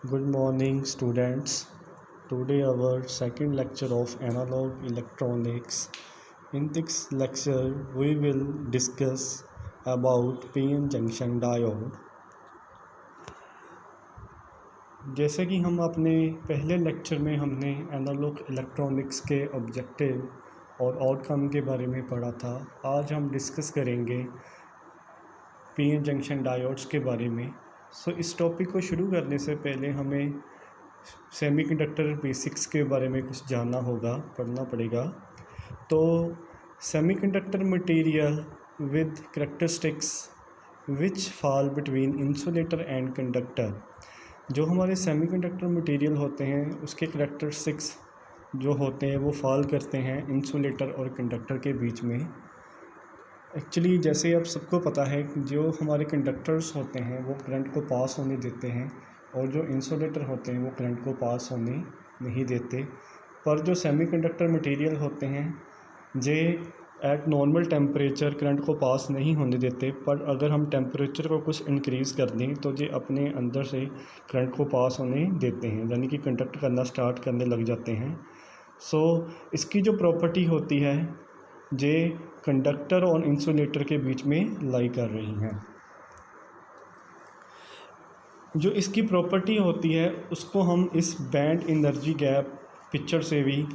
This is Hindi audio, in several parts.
Good morning, students. Today, our second lecture of analog electronics. In this lecture, we will discuss about PN junction diode. जैसे कि हम अपने पहले लेक्चर में हमने एनालॉग इलेक्ट्रॉनिक्स के ऑब्जेक्टिव और आउटकम के बारे में पढ़ा था। आज हम डिस्कस करेंगे पीएन जंक्शन डायोड्स के बारे में। इस टॉपिक को शुरू करने से पहले हमें सेमीकंडक्टर बेसिक्स के बारे में कुछ जानना होगा, पढ़ना पड़ेगा। तो semiconductor material with characteristics which fall between insulator and conductor. जो हमारे सेमीकंडक्टर मटेरियल होते हैं उसके करैक्टरिस्टिक्स जो होते हैं वो फॉल करते हैं इंसुलेटर और कंडक्टर के बीच में। एक्चुअली जैसे अब सबको पता है कि जो हमारे कंडक्टर्स होते हैं वो करंट को पास होने देते हैं और जो इंसुलेटर होते हैं वो करंट को पास होने नहीं देते। पर जो सेमीकंडक्टर मटेरियल होते हैं जे एट नॉर्मल टेम्परेचर करंट को पास नहीं होने देते, पर अगर हम टेम्परेचर को कुछ इंक्रीज़ कर दें तो ये अपने अंदर से करंट को पास होने देते हैं, यानी कि कंडक्ट करना स्टार्ट करने लग जाते हैं। इसकी जो प्रॉपर्टी होती है जे कंडक्टर और इंसुलेटर के बीच में लाई कर रही हैं। जो इसकी प्रॉपर्टी होती है उसको हम इस बैंड एनर्जी गैप पिक्चर से भी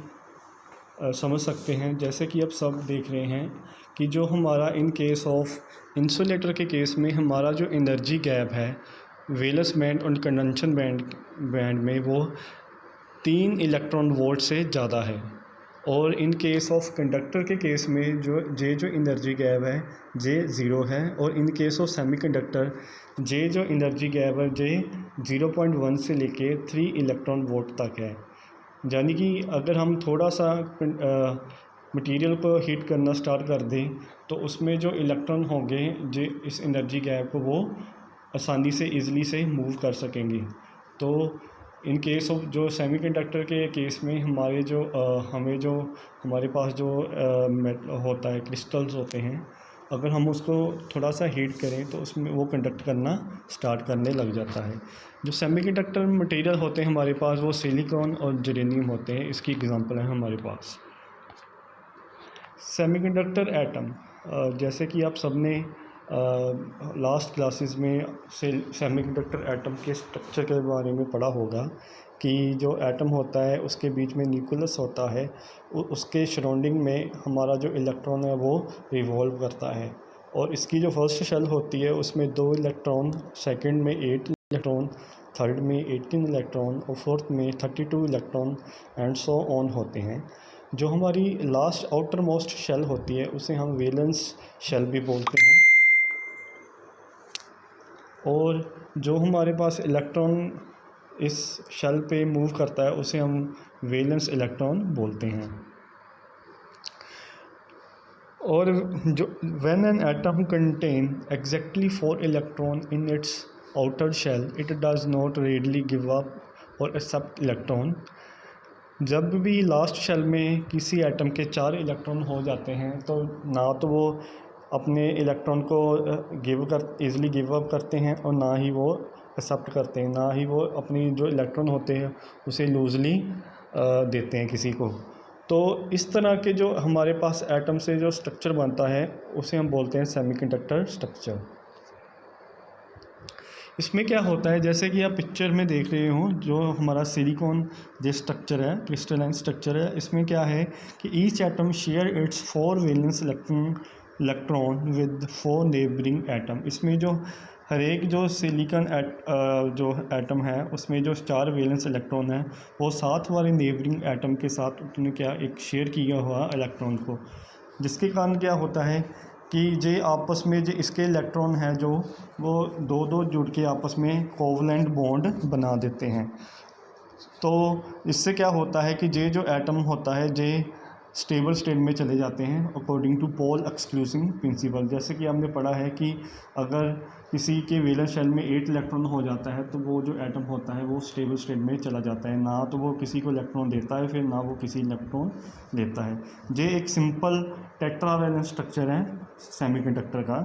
समझ सकते हैं। जैसे कि अब सब देख रहे हैं कि जो हमारा इन केस ऑफ इंसुलेटर के केस में हमारा जो एनर्जी गैप है वेलस बैंड और कंडक्शन बैंड में वो 3 इलेक्ट्रॉन वोल्ट से ज़्यादा है। और इन केस ऑफ कंडक्टर के केस में जो एनर्जी गैप है जे 0 है। और इन केस ऑफ सेमीकंडक्टर जो एनर्जी गैप है जे 0.1 से लेके 3 इलेक्ट्रॉन वोल्ट तक है। यानी कि अगर हम थोड़ा सा मटेरियल को हीट करना स्टार्ट कर दें तो उसमें जो इलेक्ट्रॉन होंगे जो इस एनर्जी गैप को वो आसानी से ईज़िली से मूव कर सकेंगे। तो इन केस ऑफ जो सेमीकंडक्टर के केस में हमारे पास जो होता है क्रिस्टल्स होते हैं, अगर हम उसको थोड़ा सा हीट करें तो उसमें वो कंडक्ट करना स्टार्ट करने लग जाता है। जो सेमीकंडक्टर मटेरियल होते हैं हमारे पास वो सिलिकॉन और जर्मेनियम होते हैं। इसकी एग्जांपल है हमारे पास सेमीकंडक्टर एटम। जैसे कि आप सबने लास्ट क्लासेस में सेमीकंडक्टर एटम के स्ट्रक्चर के बारे में पढ़ा होगा कि जो एटम होता है उसके बीच में न्यूक्लियस होता है, उसके सराउंडिंग में हमारा जो इलेक्ट्रॉन है वो रिवॉल्व करता है। और इसकी जो फर्स्ट शेल होती है उसमें 2 इलेक्ट्रॉन, सेकंड में 8 इलेक्ट्रॉन, थर्ड में 18 इलेक्ट्रॉन और फोर्थ में 32 इलेक्ट्रॉन एंड सो ऑन होते हैं। जो हमारी लास्ट आउटर मोस्ट शेल होती है उसे हम वैलेंस शेल भी बोलते हैं। और जो हमारे पास इलेक्ट्रॉन इस शेल पे मूव करता है उसे हम वैलेंस इलेक्ट्रॉन बोलते हैं। और जो when an atom contain exactly 4 electron in its outer shell it does not readily give up और एक्सेप्ट इलेक्ट्रॉन। जब भी लास्ट शेल में किसी एटम के 4 इलेक्ट्रॉन हो जाते हैं तो ना तो वो अपने इलेक्ट्रॉन को ईज़िली गिव अप करते हैं और ना ही वो एक्सेप्ट करते हैं, ना ही वो अपनी जो इलेक्ट्रॉन होते हैं उसे लूजली देते हैं किसी को। तो इस तरह के जो हमारे पास एटम से जो स्ट्रक्चर बनता है उसे हम बोलते हैं सेमीकंडक्टर स्ट्रक्चर। इसमें क्या होता है, जैसे कि आप पिक्चर में देख रहे हो जो हमारा सिलिकॉन जो स्ट्रक्चर है, क्रिस्टलाइन स्ट्रक्चर है, इसमें क्या है कि each atom share its 4 valence electron with 4 neighbouring atom. इसमें जो हर एक जो सिलिकॉन जो एटम है उसमें जो 4 वैलेंस इलेक्ट्रॉन है वो 7 वाले नेबरिंग एटम के साथ उन्होंने क्या एक शेयर किया हुआ इलेक्ट्रॉन को, जिसके कारण क्या होता है कि जे आपस में जो इसके इलेक्ट्रॉन हैं जो वो दो जुड़ के आपस में कोवलेंट बॉन्ड बना देते हैं। तो इससे क्या होता है कि जो एटम होता है जे स्टेबल स्टेट में चले जाते हैं according to Pauli exclusive principle. जैसे कि हमने पढ़ा है कि अगर किसी के वैलेंस शेल में 8 इलेक्ट्रॉन हो जाता है तो वो जो एटम होता है वो स्टेबल स्टेट में चला जाता है, ना तो वो किसी को इलेक्ट्रॉन देता है फिर ना वो किसी इलेक्ट्रॉन लेता है। ये एक सिंपल टेट्रा वैलेंस स्ट्रक्चर है सेमीकंडक्टर का।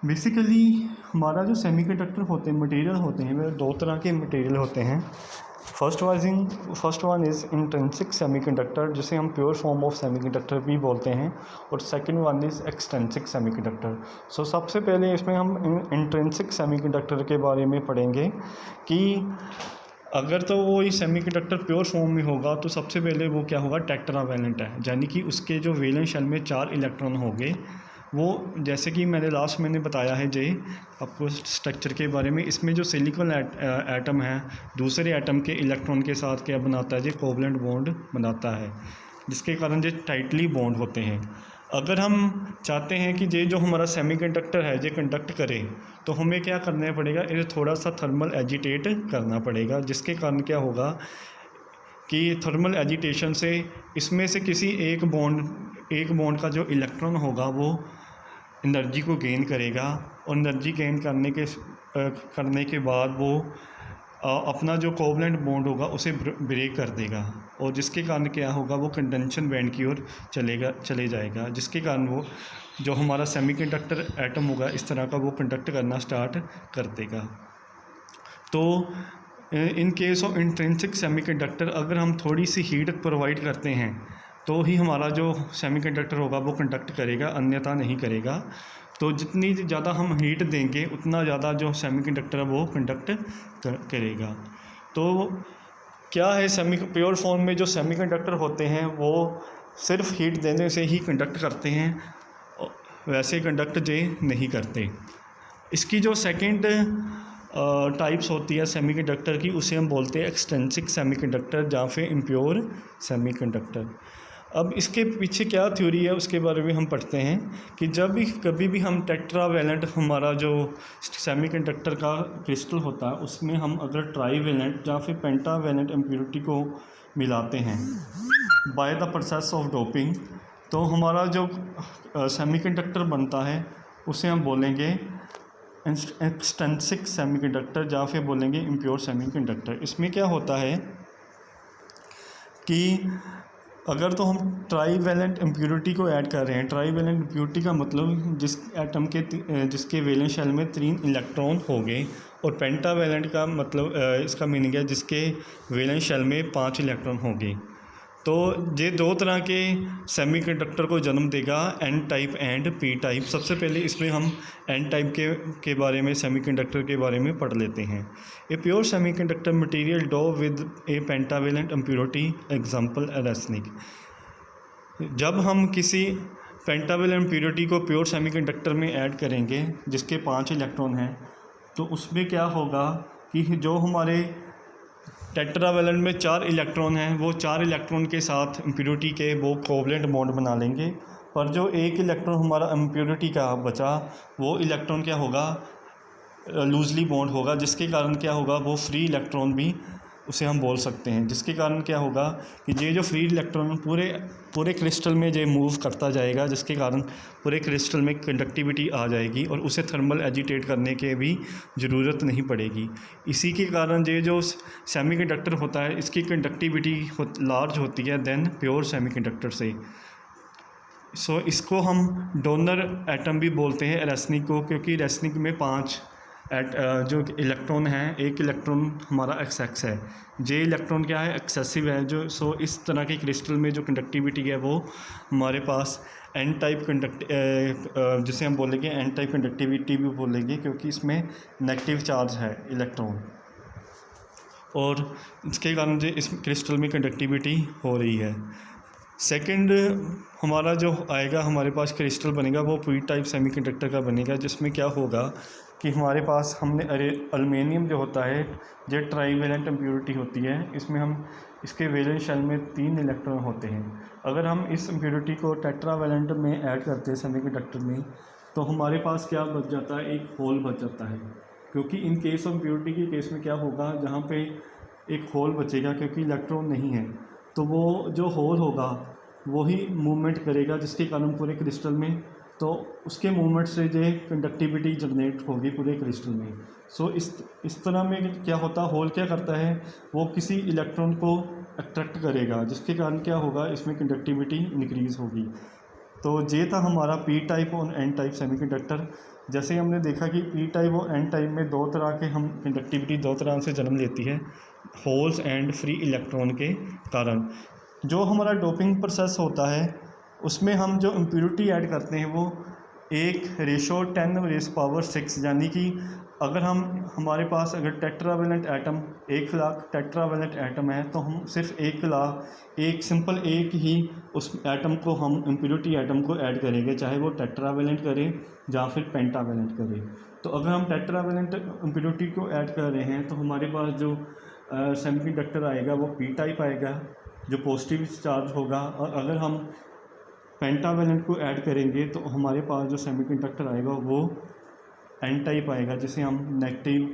बेसिकली हमारा जो सेमीकंडक्टर होते हैं, मटेरियल होते हैं, वे दो तरह के मटेरियल होते हैं। First one is intrinsic semiconductor, जिसे हम प्योर फॉर्म ऑफ सेमीकंडक्टर भी बोलते हैं, और second one is extrinsic semiconductor. So सबसे पहले इसमें हम इंट्रिंसिक सेमीकंडक्टर के बारे में पढ़ेंगे कि अगर तो वो ये सेमीकंडक्टर प्योर फॉर्म में होगा तो सबसे पहले वो क्या होगा, टेट्रावैलेंट है, यानी कि उसके जो वैलेंट शेल में 4 इलेक्ट्रॉन होंगे। वो जैसे कि मैंने बताया है जे आपको स्ट्रक्चर के बारे में, इसमें जो सिलिकॉन एटम है दूसरे एटम के इलेक्ट्रॉन के साथ क्या बनाता है, जो कोवलेंट बॉन्ड बनाता है, जिसके कारण जो टाइटली बॉन्ड होते हैं। अगर हम चाहते हैं कि ये जो हमारा सेमीकंडक्टर है ये कंडक्ट करे, तो हमें क्या करना पड़ेगा, इसे थोड़ा सा थर्मल एजिटेट करना पड़ेगा, जिसके कारण क्या होगा कि थर्मल एजिटेशन से इसमें से किसी एक बॉन्ड का जो इलेक्ट्रॉन होगा वो एनर्जी को गेन करेगा, और एनर्जी गेन करने के बाद वो अपना जो कोवलेंट बॉन्ड होगा उसे ब्रेक कर देगा, और जिसके कारण क्या होगा, वो कंडक्शन बैंड की ओर चले जाएगा, जिसके कारण वो जो हमारा सेमीकंडक्टर एटम होगा इस तरह का वो कंडक्ट करना स्टार्ट कर देगा। तो in case of intrinsic semiconductor अगर हम थोड़ी सी हीट प्रोवाइड करते हैं तो ही हमारा जो सेमीकंडक्टर होगा वो कंडक्ट करेगा, अन्यथा नहीं करेगा। तो जितनी ज़्यादा हम हीट देंगे उतना ज़्यादा जो सेमीकंडक्टर है वो कंडक्ट करेगा। तो क्या है, प्योर फॉर्म में जो सेमीकंडक्टर होते हैं वो सिर्फ हीट देने से ही कंडक्ट करते हैं, वैसे कंडक्ट जे नहीं करते। इसकी जो सेकंड टाइप्स होती है सेमीकंडक्टर की, उसे हम बोलते हैं एक्सट्रिंसिक सेमीकंडक्टर या फिर इम्प्योर सेमीकंडक्टर। अब इसके पीछे क्या थ्योरी है उसके बारे में हम पढ़ते हैं कि जब भी कभी भी हम टेट्रावैलेंट हमारा जो सेमीकंडक्टर का क्रिस्टल होता है उसमें हम अगर ट्राईवैलेंट या फिर पेंटावैलेंट इम्प्योरिटी को मिलाते हैं by the process of doping, तो हमारा जो सेमीकंडक्टर बनता है उसे हम बोलेंगे एक्सट्रिंसिक सेमीकंडक्टर या फिर बोलेंगे इम्प्योर सेमीकंडक्टर। इसमें क्या होता है कि अगर तो हम ट्राईवैलेंट इम्प्योरिटी को ऐड कर रहे हैं, ट्राईवैलेंट इम्प्योरिटी का मतलब जिस एटम के जिसके वैलेंस शेल में 3 इलेक्ट्रॉन होंगे, और पेंटावैलेंट का मतलब इसका मीनिंग है जिसके वैलेंस शेल में 5 इलेक्ट्रॉन होंगे। तो ये दो तरह के सेमीकंडक्टर को जन्म देगा, N type and P type. सबसे पहले इसमें हम एन टाइप के बारे में सेमीकंडक्टर के बारे में पढ़ लेते हैं। A pure semiconductor material dope with a pentavalent impurity, example arsenic. जब हम किसी पेंटावैलेंट इम्प्योरिटी को प्योर सेमीकंडक्टर में ऐड करेंगे जिसके 5 इलेक्ट्रॉन हैं, तो उसमें क्या होगा कि जो हमारे टेट्रावैलेंट में 4 इलेक्ट्रॉन हैं, वो 4 इलेक्ट्रॉन के साथ इम्प्योरिटी के वो कोवलेंट बॉन्ड बना लेंगे, पर जो एक इलेक्ट्रॉन हमारा इम्प्योरिटी का बचा वो इलेक्ट्रॉन क्या होगा, लूजली बॉन्ड होगा, जिसके कारण क्या होगा, वो फ्री इलेक्ट्रॉन भी उसे हम बोल सकते हैं। जिसके कारण क्या होगा कि ये जो फ्री इलेक्ट्रॉन पूरे क्रिस्टल में ये मूव करता जाएगा, जिसके कारण पूरे क्रिस्टल में कंडक्टिविटी आ जाएगी और उसे थर्मल एजिटेट करने के भी ज़रूरत नहीं पड़ेगी। इसी के कारण ये जो सेमीकंडक्टर होता है इसकी कंडक्टिविटी लार्ज होती है देन प्योर सेमीकंडक्टर से। सो इसको हम डोनर एटम भी बोलते हैं एरेस्निक को, क्योंकि एरेस्निक में 5 जो इलेक्ट्रॉन हैं, एक इलेक्ट्रॉन हमारा एक्स है, जे इलेक्ट्रॉन क्या है, एक्सेसिव है। जो इस तरह के क्रिस्टल में जो कंडक्टिविटी है वो हमारे पास एन टाइप जिसे हम बोलेंगे एन टाइप कंडक्टिविटी भी बोलेंगे, क्योंकि इसमें नेगेटिव चार्ज है इलेक्ट्रॉन, और इसके कारण जो इस क्रिस्टल में कंडक्टिविटी हो रही है। सेकंड हमारा जो आएगा, हमारे पास क्रिस्टल बनेगा वो पी टाइप सेमीकंडक्टर का बनेगा, जिसमें क्या होगा कि हमारे पास हमने एल्युमिनियम जो होता है, जो ट्राईवैलेंट इम्प्योरिटी होती है, इसमें हम इसके वैलेंस शेल में 3 इलेक्ट्रॉन होते हैं। अगर हम इस इम्प्योरिटी को टेट्रावैलेंट में ऐड करते हैं सेमीकंडक्टर में, तो हमारे पास क्या बच जाता है, एक होल बच जाता है। क्योंकि इन केस ऑफ इम्प्योरिटी के केस में क्या होगा, जहाँ पे एक होल बचेगा क्योंकि इलेक्ट्रॉन नहीं है, तो वो जो होल होगा वही मूवमेंट करेगा, जिसके कारण पूरे क्रिस्टल में, तो उसके मूवमेंट से जो कंडक्टिविटी जनरेट होगी पूरे क्रिस्टल में। सो इस तरह में क्या होता है, होल क्या करता है, वो किसी इलेक्ट्रॉन को अट्रैक्ट करेगा, जिसके कारण क्या होगा, इसमें कंडक्टिविटी इंक्रीज़ होगी। तो ये था हमारा पी टाइप और एन टाइप सेमीकंडक्टर। जैसे हमने देखा कि पी टाइप और एन टाइप में दो तरह के हम कंडक्टिविटी दो तरह से जन्म लेती है, होल्स एंड फ्री इलेक्ट्रॉन के कारण। जो हमारा डोपिंग प्रोसेस होता है उसमें हम जो इम्प्योरिटी ऐड करते हैं वो एक रेशो 10⁻⁶, यानी कि अगर हमारे पास अगर टेट्रावेलेंट एटम 1,00,000 टेट्रावेलेंट एटम है तो हम सिर्फ 1,00,000 एक सिंपल एक ही उस एटम को हम इम्प्योरिटी एटम को ऐड करेंगे, चाहे वो टेट्रावेलेंट करे या फिर पेंटावेलेंट करे। तो अगर हम टेट्रावेलेंट इम्प्योरिटी को ऐड कर रहे हैं तो हमारे पास जो सेमीकंडक्टर आएगा वो पी टाइप आएगा जो पॉजिटिव चार्ज होगा, और अगर हम पेंटावेलेंट को ऐड करेंगे तो हमारे पास जो सेमीकंडक्टर आएगा वो एन टाइप आएगा, जिसे हम नेगेटिव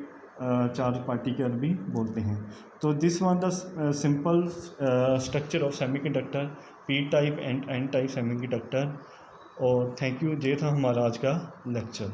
चार्ज पार्टिकल भी बोलते हैं। तो this one the simple structure of semiconductor, P type and N type semiconductor. और थैंक यू, ये था हमारा आज का लेक्चर।